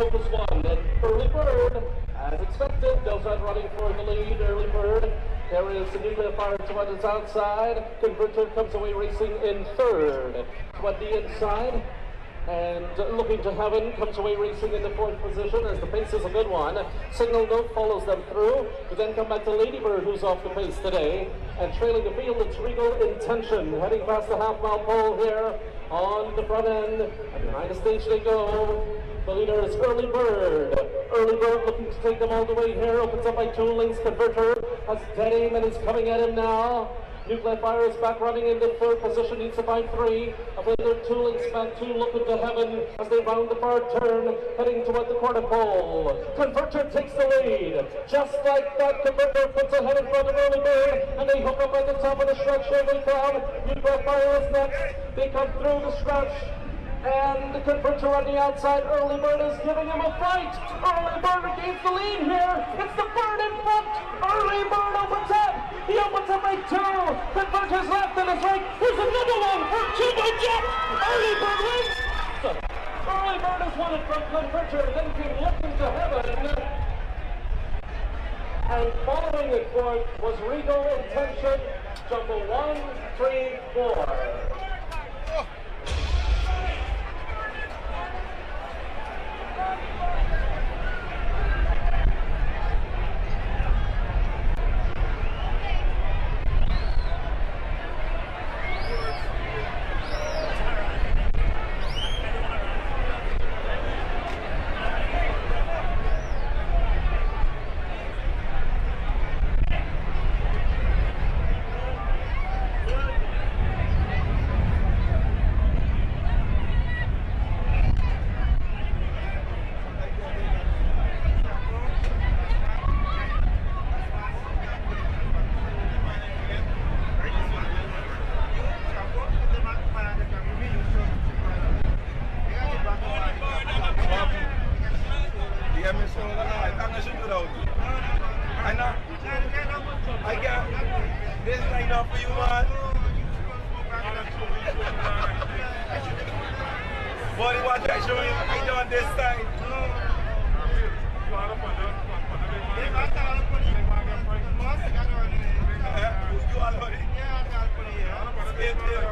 rope is won. And Early Bird, as expected, goes out running for the lead. Early Bird. There is the Nuclear Fire to on his outside. Converter comes away racing in third. To on the inside. And Looking to Heaven comes away racing in the fourth position as the pace is a good one. Signal Note follows them through. We then come back to Ladybird, who's off the pace today. And trailing the field, it's Regal Intention, heading past the half-mile pole here on the front end. And behind the stage they go. The leader is Early Bird. Early Bird looking to take them all the way here. Opens up by 2 lengths. Converter has dead aim and is coming at him now. Nuclear Fire is back running into third position, needs to find 3. A blender 2 lengths back, 2 looking to Heaven as they round the far turn, heading toward the quarter pole. Converter takes the lead. Just like that, Converter puts ahead in front of Early Bird, and they hook up at the top of the stretch. Here they come. Nuclear Fire is next. They come through the stretch. And the Converter on the outside. Early Bird is giving him a fight. Early Bird gains the lead here. It's the Bird in front. Early Bird opens up. He opens up by 2. Converter's left and his right. Here's another one for 2 by Jet. Early Bird wins. Early Bird has won it from Converter. Then came Looking to Heaven. And following it was Regal Intention. Jumble 1, 3, 4. Yeah.